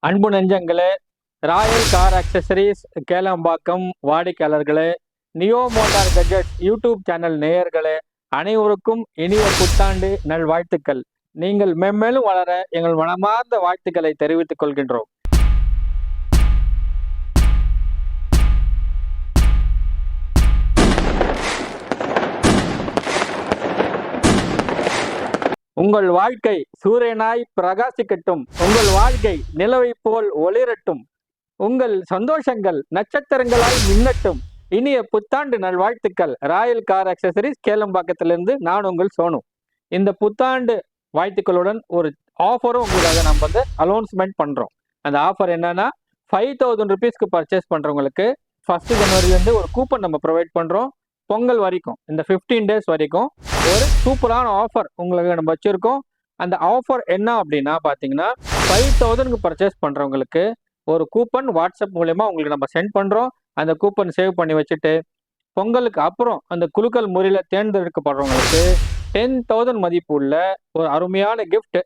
அன்பு நெஞ்சங்களே, Royal car accessories Kelambakkam வாடிக்கையாளர்களே, neo motor gadgets YouTube channel நேயர்களே, அனைவருக்கும் இனிய புத்தாண்டு நல்வாழ்த்துக்கள். நீங்கள் மென்மேலும் வளர எங்கள் மனமார்ந்த வாழ்த்துக்களை தெரிவித்துக் கொள்கின்றோம். உங்கள் வாழ்க்கை சூரியனாய் பிரகாசிக்கட்டும். உங்கள் வாழ்க்கை நிலவை போல் ஒளிரட்டும். உங்கள் சந்தோஷங்கள் நட்சத்திரங்களாய் மின்னட்டும். இனிய புத்தாண்டு நல்வாழ்த்துக்கள். ராயல் கார் ஆக்சசரிஸ் கேளம்பாக்கத்திலிருந்து நான் உங்கள் சோனு. இந்த புத்தாண்டு வாழ்த்துக்களுடன் ஒரு ஆஃபரும் உங்களுக்காக நம்ம அனௌன்ஸ்மெண்ட் பண்றோம். அந்த ஆஃபர் என்னன்னா, 5000 ருபீஸ்க்கு பர்ச்சேஸ் பண்றவங்களுக்கு 1 ஜனவரிலேருந்து ஒரு கூப்பன் நம்ம ப்ரொவைட் பண்றோம். பொங்கல் வரைக்கும், இந்த 15 டேஸ் வரைக்கும் ஒரு சூப்பரான ஆஃபர் உங்களுக்கு நம்ம வச்சிருக்கோம். அந்த ஆஃபர் என்ன அப்படின்னா பார்த்தீங்கன்னா, 5000க்கு பர்ச்சேஸ் பண்றவங்களுக்கு ஒரு கூப்பன் வாட்ஸ்அப் மூலயமா உங்களுக்கு நம்ம சென்ட் பண்றோம். அந்த கூப்பன் சேவ் பண்ணி வச்சுட்டு, பொங்கலுக்கு அப்புறம் அந்த குலுக்கல் முறையில் தேர்ந்தெடுக்கப்படுறவங்களுக்கு 10,000 மதிப்பு உள்ள ஒரு அருமையான கிஃப்ட்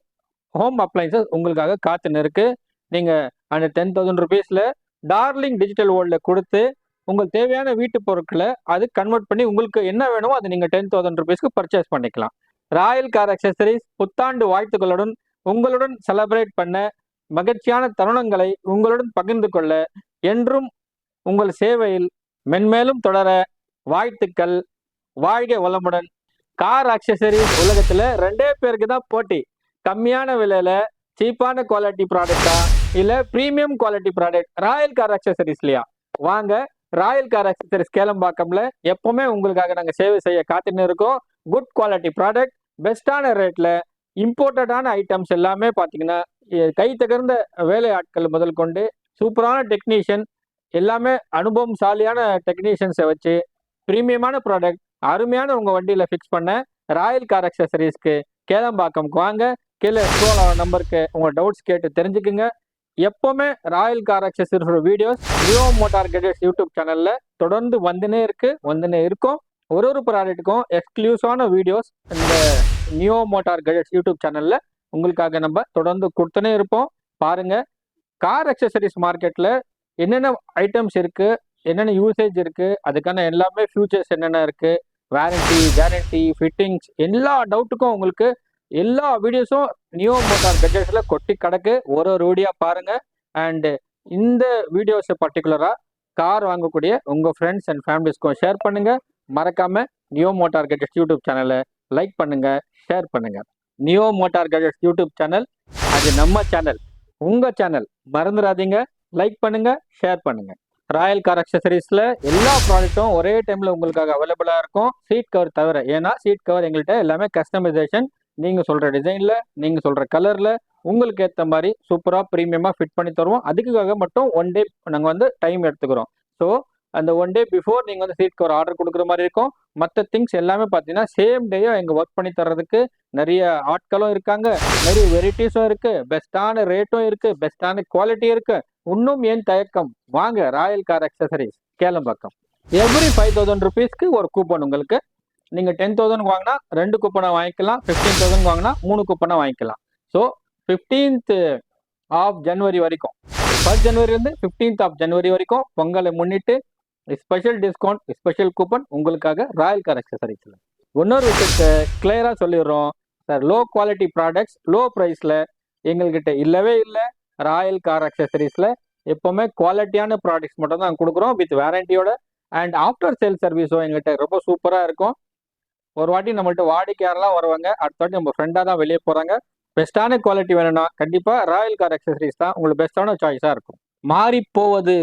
ஹோம் அப்ளைன்சஸ் உங்களுக்காக காத்துன்னு இருக்கு. நீங்க அந்த 10,000 ருபீஸ்ல டார்லிங் டிஜிட்டல் வேர்ல்டில் கொடுத்து உங்களுக்கு தேவையான வீட்டு பொருட்களை அது கன்வெர்ட் பண்ணி உங்களுக்கு என்ன வேணுமோ அதை நீங்கள் 10,000 ருபீஸ்க்கு பர்ச்சேஸ் பண்ணிக்கலாம். ராயல் கார் ஆக்சசரிஸ் புத்தாண்டு வாழ்த்துக்களுடன் உங்களுடன் செலிப்ரேட் பண்ண, மகிழ்ச்சியான தருணங்களை உங்களுடன் பகிர்ந்து கொள்ள, என்றும் உங்கள் சேவையில் மென்மேலும் தொடர வாழ்த்துக்கள். வாழ்க வளமுடன். கார் ஆக்சசரிஸ் உலகத்துல 2 பேருக்கு தான் போட்டி. கம்மியான விலையில சீப்பான குவாலிட்டி ப்ராடக்டா இல்ல premium quality product royal car ஆக்சசரிஸ்லையா? வாங்க, ராயல் கார் ஆக்சசரிஸ் கேளம்பாக்கம்ல எப்பவுமே உங்களுக்காக நாங்க சேவை செய்ய காத்துன்னு இருக்கோம். குட் குவாலிட்டி ப்ராடக்ட், பெஸ்டான ரேட்ல, இம்போர்ட்டடான ஐட்டம்ஸ் எல்லாமே பார்த்தீங்கன்னா கை தகர்ந்த வேலை ஆட்கள் முதல் கொண்டு சூப்பரான டெக்னீஷியன், எல்லாமே அனுபவம்சாலியான டெக்னீஷியன்ஸை வச்சு பிரீமியமான ப்ராடக்ட் அருமையான உங்க வண்டியில ஃபிக்ஸ் பண்ண ராயல் கார் ஆக்சசரிஸ்க்கு கேளம்பாக்கம்க்கு வாங்க. கீழே ஸ்க்ரோல் ஆன நம்பருக்கு உங்க டவுட்ஸ் கேட்டு தெரிஞ்சுக்குங்க. எப்பவுமே ராயல் கார் ஆக்சசரிஸோட videos neo motor gadgets YouTube சேனல்ல தொடர்ந்து வந்துனே இருக்கும். ஒரு ப்ராடக்ட்டுக்கும் எக்ஸ்க்ளூசிவான வீடியோஸ் இந்த நியோ மோட்டார் கெட்ஜெட்ஸ் யூடியூப் சேனல்ல உங்களுக்காக நம்ம தொடர்ந்து கொடுத்துனே இருப்போம். பாருங்க, கார் ஆக்சசரிஸ் மார்க்கெட்ல என்னென்ன ஐட்டம்ஸ் இருக்கு, என்னென்ன யூசேஜ் இருக்கு, அதுக்கான எல்லாமே ஃபியூச்சர்ஸ் என்னென்ன இருக்கு, வாரண்டி, கேரண்டி, ஃபிட்டிங்ஸ், எல்லா டவுட்டுக்கும் உங்களுக்கு எல்லா வீடியோஸும் நியோ மோட்டார் கெட்ஜெட்ஸ்ல கொட்டி கிடக்கு. ஒரு வீடியோ பாருங்க. அண்ட் இந்த வீடியோஸ் பர்டிகுலரா கார் வாங்கக்கூடிய உங்க ஃப்ரெண்ட்ஸ் அண்ட் ஃபேமிலிஸ்க்கும் ஷேர் பண்ணுங்க. மறக்காம நியோ மோட்டார் கெட்ஜெட்ஸ் யூடியூப் சேனலை லைக் பண்ணுங்க, ஷேர் பண்ணுங்க. Neo motor gadgets YouTube channel அது நம்ம சேனல், உங்க சேனல். மறந்துடாதீங்க, லைக் பண்ணுங்க, ஷேர் பண்ணுங்க. ராயல் கார் ஆக்சசரிஸ்ல எல்லா ப்ராடக்ட்டும் ஒரே டைம்ல உங்களுக்காக அவைலபிளா இருக்கும், சீட் கவர் தவிர. ஏன்னா சீட் கவர் எங்கள்கிட்ட எல்லாமே கஸ்டமைசேஷன், நீங்க சொல்ற டிசைன்ல, நீங்க சொல்ற கலர்ல உங்களுக்கு ஏற்ற மாதிரி சூப்பரா பிரீமியமா ஃபிட் பண்ணி தருவோம். அதுக்காக மட்டும் 1 டே நாங்க டைம் எடுத்துக்கிறோம். ஸோ அந்த 1 டே பிஃபோர் நீங்க சீட் கவர் ஆர்டர் கொடுக்குற மாதிரி இருக்கும். மற்ற திங்ஸ் எல்லாமே பார்த்தீங்கன்னா சேம் டேயோ எங்க ஒர்க் பண்ணி தர்றதுக்கு நிறைய ஆட்களும் இருக்காங்க, நிறைய வெரைட்டிஸும் இருக்கு, பெஸ்டான ரேட்டும் இருக்கு, பெஸ்டான குவாலிட்டி இருக்கு. இன்னும் ஏன் தயக்கம், வாங்க royal car accessories Kelambakkam. Every 5000 ருபீஸ்க்கு ஒரு கூப்பன் உங்களுக்கு. நீங்க 10,000 வாங்கினா 2 கூப்பனை வாங்கிக்கலாம், 15,000 வாங்கினா 3 கூப்பனை வாங்கிக்கலாம். ஸோ 15th ஆஃப் ஜனவரி வரைக்கும், 1 ஜனவரிலேருந்து 15th ஆஃப் ஜனவரி வரைக்கும் பொங்கலை முன்னிட்டு ஸ்பெஷல் டிஸ்கவுண்ட், ஸ்பெஷல் கூப்பன் உங்களுக்காக ராயல் கார் ஆக்சசரிஸ்ல. இன்னொரு விஷயத்தை கிளியரா சொல்லிடுறோம் sir, low quality products low ப்ரைஸ்ல எங்கள்கிட்ட இல்லவே இல்லை. ராயல் கார் ஆக்சசரிஸ்ல எப்பவுமே குவாலிட்டியான ப்ராடக்ட்ஸ் மட்டும் தான் கொடுக்குறோம், வித் வாரண்டியோட. அண்ட் ஆஃப்டர் சேல் சர்வீஸும் எங்கள்கிட்ட ரொம்ப சூப்பரா இருக்கும். ஒரு வாட்டி நம்மள்ட்ட வாடிக்கையாளர்லாம் வருவாங்க, அடுத்த வாட்டி நம்ம ஃப்ரெண்டாக தான் வெளியே போகிறாங்க. பெஸ்ட்டான குவாலிட்டி வேணும்னா கண்டிப்பாக ராயல் கார் ஆக்சசரிஸ் தான் உங்களுக்கு பெஸ்ட்டான சாய்ஸாக இருக்கும். மாறி போவது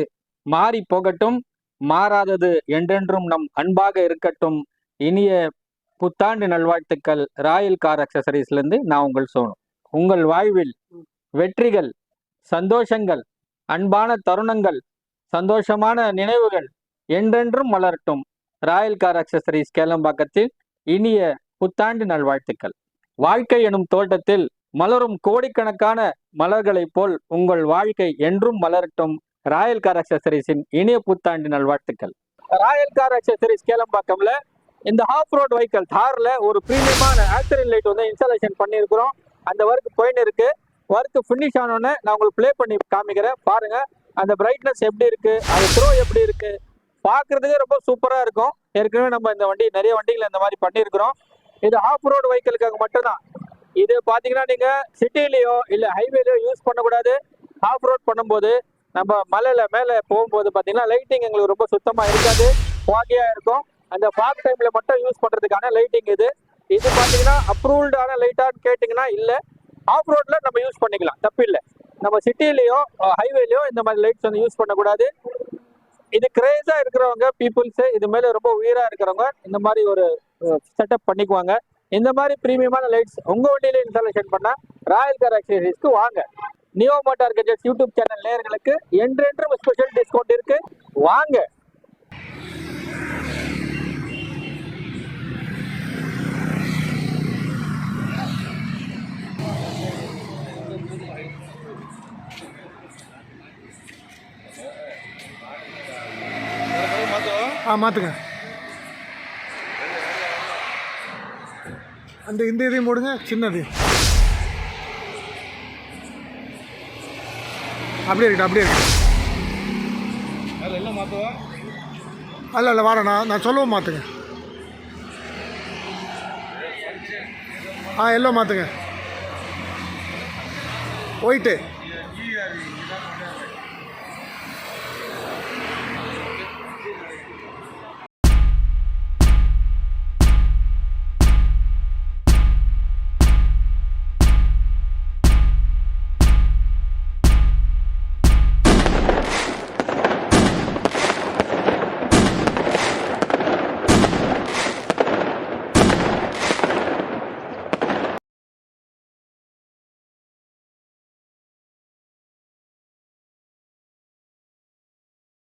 மாறி போகட்டும், மாறாதது என்றென்றும் நம் அன்பாக இருக்கட்டும். இனிய புத்தாண்டு நல்வாழ்த்துக்கள். ராயல் கார் ஆக்சசரிஸ்லேருந்து நான் உங்கள் சோனு. உங்கள் வாழ்வில் வெற்றிகள், சந்தோஷங்கள், அன்பான தருணங்கள், சந்தோஷமான நினைவுகள் என்றென்றும் மலரட்டும். ராயல் கார் ஆக்சசரிஸ் கேளம்பாக்கத்தில் இனிய புத்தாண்டு நல்வாழ்த்துக்கள். வாழ்க்கை எனும் தோட்டத்தில் மலரும் கோடிக்கணக்கான மலர்களைப் போல் உங்கள் வாழ்க்கை என்றும் மலரட்டும். ராயல் கார் ஆக்சசரிஸின் இனிய புத்தாண்டு நல்வாழ்த்துக்கள். ராயல் கார் ஆக்சசரிஸ் கேளம்பாக்கம்ல இந்த ஆஃப் ரோட் வெஹிக்கிள் தார்ல ஒரு பிரீமியமான ஆக்சிடென்ட் லைட் இன்ஸ்டாலேஷன் பண்ணியிருக்கிறோம். அந்த ஒர்க் போயின்னு இருக்கு. ஒர்க் ஃபினிஷ் ஆனோடனே நான் உங்களுக்கு ப்ளே பண்ணி காமிக்கிறேன் பாருங்க. அந்த பிரைட்னஸ் எப்படி இருக்கு, அது த்ரோ எப்படி இருக்கு, பார்க்கறதுக்கே ரொம்ப சூப்பரா இருக்கும். ஏற்கனவே நம்ம இந்த வண்டி நிறைய வண்டிகள் இந்த மாதிரி பண்ணியிருக்கிறோம். இது ஆஃப் ரோடு வெஹிக்கிளுக்காக மட்டும்தான். இது பாத்தீங்கன்னா நீங்க சிட்டிலேயோ இல்ல ஹைவேலயோ யூஸ் பண்ணக்கூடாது. ஆஃப் ரோட் பண்ணும்போது நம்ம மலையில மேல போகும்போது பாத்தீங்கன்னா லைட்டிங் எங்களுக்கு ரொம்ப சுத்தமா இருக்காது, ஃபாகியா இருக்கும். அந்த ஃபாக் டைம்ல மட்டும் யூஸ் பண்றதுக்கான லைட்டிங் இது. இது பாத்தீங்கன்னா அப்ரூவ்டான லைட்டான்னு கேட்டீங்கன்னா இல்ல. ஆஃப் ரோட்ல நம்ம யூஸ் பண்ணிக்கலாம், தப்பு இல்லை. நம்ம சிட்டிலேயோ ஹைவேலயோ இந்த மாதிரி லைட்ஸ் வந்து யூஸ் பண்ணக்கூடாது. இது கிரேஸா இருக்கிறவங்க பீப்புள்ஸ், இது மேல ரொம்ப உயிரா இருக்கிறவங்க இந்த மாதிரி ஒரு செட்டப் பண்ணிக்குவாங்க. இந்த மாதிரி பிரீமியமான லைட்ஸ் உங்க வண்டியில இன்ஸ்டாலேஷன் பண்ணா ராயல் கார் ஆக்சசரிஸ்க்கு வாங்க. Neo motor gadgets YouTube channel நேயர்களுக்கு என்றென்றும் ஸ்பெஷல் டிஸ்கவுண்ட் இருக்கு, வாங்க. மாற்றுங்க. அந்த இந்த இதையும் போடுங்க, சின்னது அப்படியே இருக்கட்டும், அப்படியே இருக்கட்டும். அல்ல இல்லை வாடா, நான் சொல்லவும் மாற்றுங்க. எல்லோ மாற்றுங்க, ஒயிட்டு